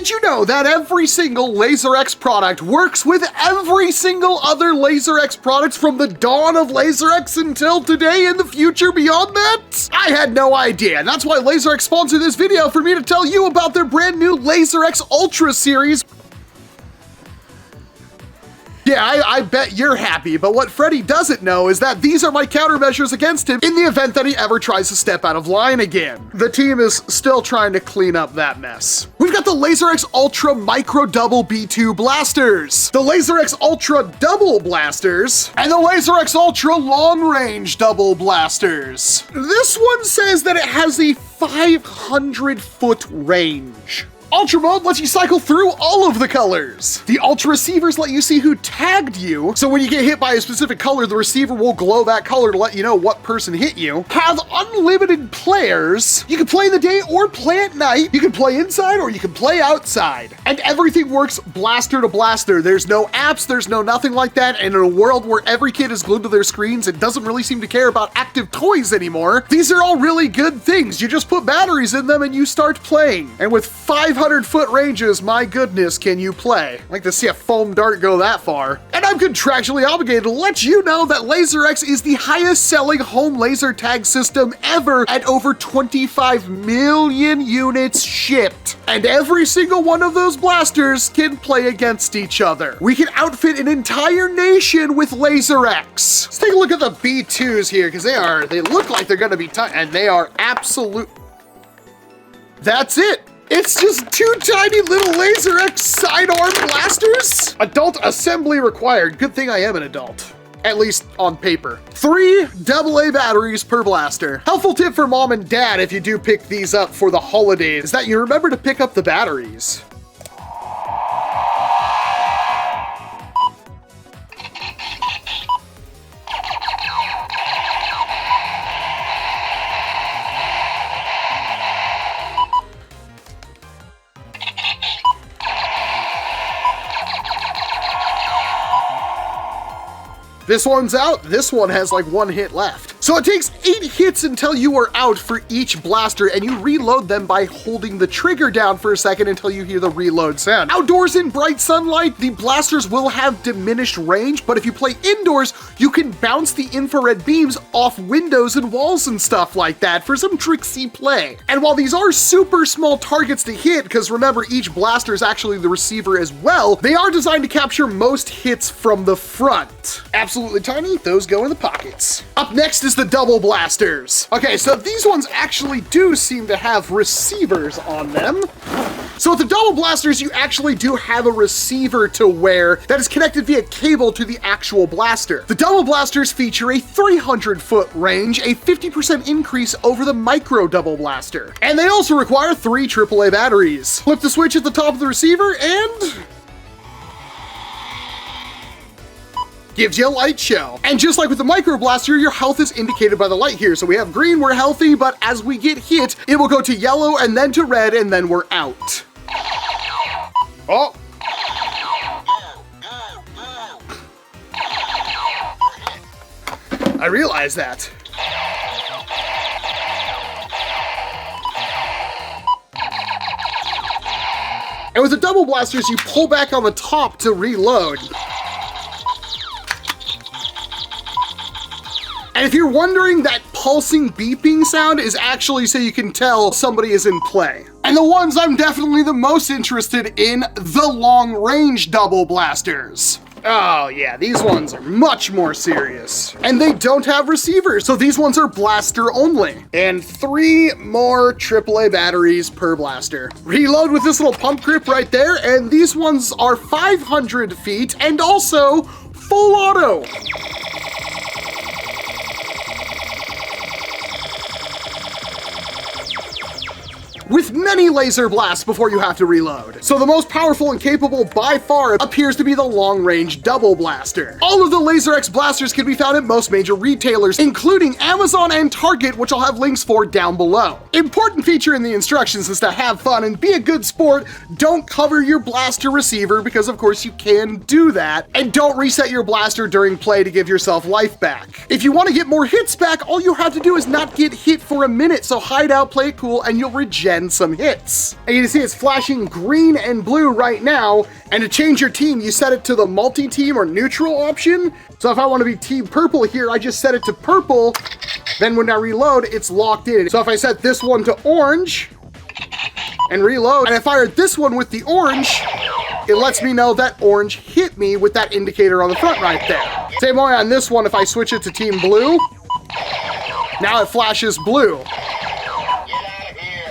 Did you know that every single LaserX product works with every single other LaserX products from the dawn of LaserX until today and the future beyond that? I had no idea, and that's why LaserX sponsored this video for me to tell you about their brand new LaserXUltra series. Yeah, I bet you're happy, but what Freddy doesn't know is that these are my countermeasures against him in the event that he ever tries to step out of line again. The team is still trying to clean up that mess. We've got the LaserXUltra Micro Double B2 Blasters, the LaserXUltra Double Blasters, and the LaserXUltra Long Range Double Blasters. This one says that it has a 500-foot range. Ultra Mode lets you cycle through all of the colors. The Ultra Receivers let you see who tagged you, so when you get hit by a specific color, the receiver will glow that color to let you know what person hit you. Have unlimited players. You can play in the day or play at night. You can play inside or you can play outside. And everything works blaster to blaster. There's no apps, there's no nothing like that, and in a world where every kid is glued to their screens and doesn't really seem to care about active toys anymore, these are all really good things. You just put batteries in them and you start playing. And with 500-foot ranges, my goodness, can you play? I'd like to see a foam dart go that far. And I'm contractually obligated to let you know that LaserX is the highest selling home laser tag system ever at over 25 million units shipped. And every single one of those blasters can play against each other. We can outfit an entire nation with LaserX. Let's take a look at the B2s here, because they look like they're gonna be tight, and they are absolute. That's it. It's just two tiny little LaserX sidearm blasters. Adult assembly required. Good thing I am an adult. At least on paper. 3 AA batteries per blaster. Helpful tip for mom and dad if you do pick these up for the holidays is that you remember to pick up the batteries. This one's out, this one has like 1 hit left. So it takes 8 hits until you are out for each blaster, and you reload them by holding the trigger down for a second until you hear the reload sound. Outdoors in bright sunlight, the blasters will have diminished range, but if you play indoors, you can bounce the infrared beams off windows and walls and stuff like that for some tricksy play. And while these are super small targets to hit, because remember each blaster is actually the receiver as well, they are designed to capture most hits from the front. Absolutely tiny, those go in the pockets. Up next is the double blasters. Okay, so these ones actually do seem to have receivers on them. So with the double blasters, you actually do have a receiver to wear that is connected via cable to the actual blaster. The double blasters feature a 300-foot range, a 50% increase over the micro double blaster. And they also require 3 AAA batteries. Flip the switch at the top of the receiver and gives you a light show. And just like with the micro blaster, your health is indicated by the light here. So we have green, we're healthy, but as we get hit, it will go to yellow and then to red, and then we're out. Oh. I realize that. And with the double blasters, you pull back on the top to reload. And if you're wondering, that pulsing beeping sound is actually so you can tell somebody is in play. And the ones I'm definitely the most interested in, the long range double blasters. Oh yeah, these ones are much more serious. And they don't have receivers, so these ones are blaster only. And 3 more AAA batteries per blaster. Reload with this little pump grip right there, and these ones are 500 feet and also full auto. With many laser blasts before you have to reload. So the most powerful and capable by far appears to be the long-range double blaster. All of the LaserX blasters can be found at most major retailers, including Amazon and Target, which I'll have links for down below. Important feature in the instructions is to have fun and be a good sport. Don't cover your blaster receiver, because of course you can do that. And don't reset your blaster during play to give yourself life back. If you want to get more hits back, all you have to do is not get hit for a minute, so hide out, play it cool, and you'll regen and some hits. And you can see it's flashing green and blue right now, and to change your team, you set it to the multi-team or neutral option. So if I want to be team purple here, I just set it to purple, then when I reload, it's locked in. So if I set this one to orange, and reload, and I fired this one with the orange, it lets me know that orange hit me with that indicator on the front right there. Same way on this one, if I switch it to team blue, now it flashes blue.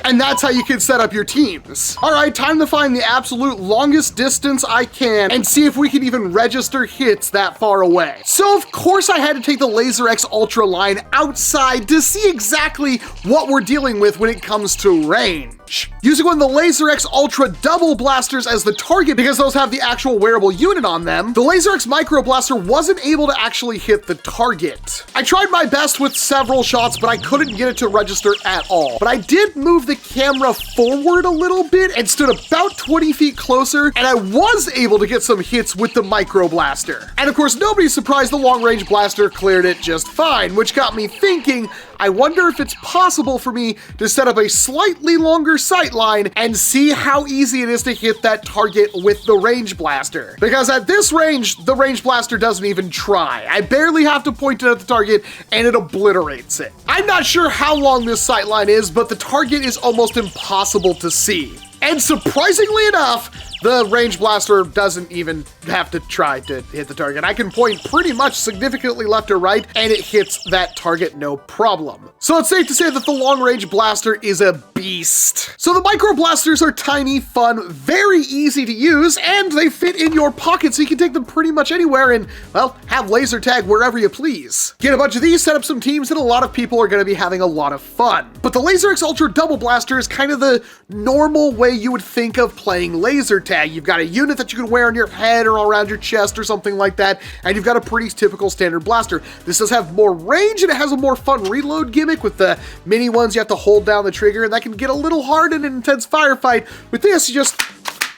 And that's how you can set up your teams. All right, time to find the absolute longest distance I can and see if we can even register hits that far away. So of course I had to take the LaserXUltra line outside to see exactly what we're dealing with when it comes to range. Using one of the LaserXUltra double blasters as the target because those have the actual wearable unit on them, the LaserX Micro Blaster wasn't able to actually hit the target. I tried my best with several shots, but I couldn't get it to register at all. But I did move the camera forward a little bit and stood about 20 feet closer, and I was able to get some hits with the Micro Blaster. And of course, nobody's surprised the long range blaster cleared it just fine, which got me thinking, I wonder if it's possible for me to set up a slightly longer sight line and see how easy it is to hit that target with the range blaster. Because at this range, the range blaster doesn't even try. I barely have to point it at the target and it obliterates it. I'm not sure how long this sight line is, but the target is almost impossible to see. And surprisingly enough, the range blaster doesn't even have to try to hit the target. I can point pretty much significantly left or right, and it hits that target no problem. So it's safe to say that the long range blaster is a beast. So the micro blasters are tiny, fun, very easy to use, and they fit in your pocket so you can take them pretty much anywhere and, well, have laser tag wherever you please. Get a bunch of these, set up some teams, and a lot of people are gonna be having a lot of fun. But the LaserXUltra double blaster is kind of the normal way you would think of playing laser tag. You've got a unit that you can wear on your head or around your chest or something like that, and you've got a pretty typical standard blaster. This does have more range and it has a more fun reload gimmick with the mini ones you have to hold down the trigger, and that can get a little hard in an intense firefight. With this, you just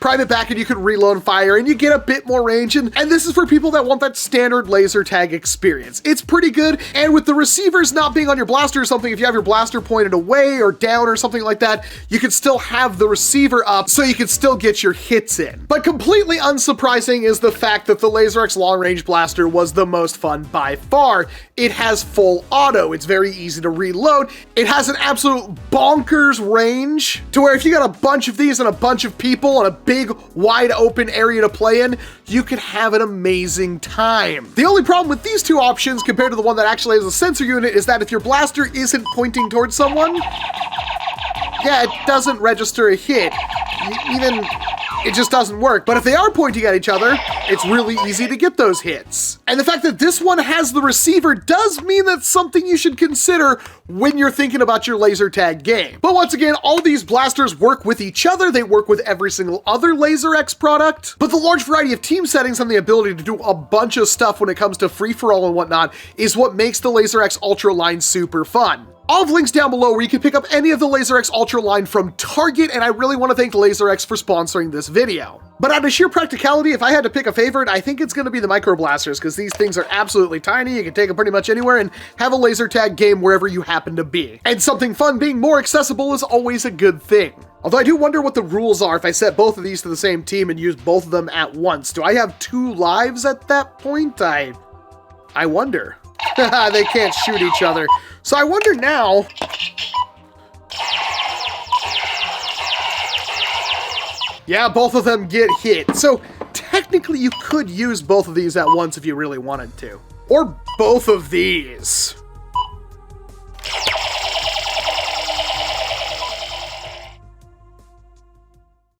prime it back and you can reload and fire and you get a bit more range, and this is for people that want that standard laser tag experience. It's pretty good, and with the receivers not being on your blaster or something, if you have your blaster pointed away or down or something like that, you can still have the receiver up so you can still get your hits in. But completely unsurprising is the fact that the LaserX long range blaster was the most fun by far. It has full auto, it's very easy to reload, it has an absolute bonkers range to where if you got a bunch of these and a bunch of people and a big wide open area to play in, you could have an amazing time. The only problem with these two options compared to the one that actually has a sensor unit is that if your blaster isn't pointing towards someone, yeah, it doesn't register a hit. It just doesn't work. But if they are pointing at each other, it's really easy to get those hits. And the fact that this one has the receiver does mean that's something you should consider when you're thinking about your laser tag game. But once again, all these blasters work with each other. They work with every single other LaserX product. But the large variety of team settings and the ability to do a bunch of stuff when it comes to free-for-all and whatnot is what makes the LaserXUltra line super fun. I'll have links down below where you can pick up any of the LaserXUltra line from Target, and I really want to thank LaserX for sponsoring this video. But out of sheer practicality, if I had to pick a favorite, I think it's going to be the micro blasters, because these things are absolutely tiny. You can take them pretty much anywhere and have a laser tag game wherever you happen to be. And something fun being more accessible is always a good thing. Although I do wonder what the rules are if I set both of these to the same team and use both of them at once. Do I have 2 lives at that point? I wonder. They can't shoot each other. So I wonder now. Yeah, both of them get hit. So technically you could use both of these at once if you really wanted to. Or both of these.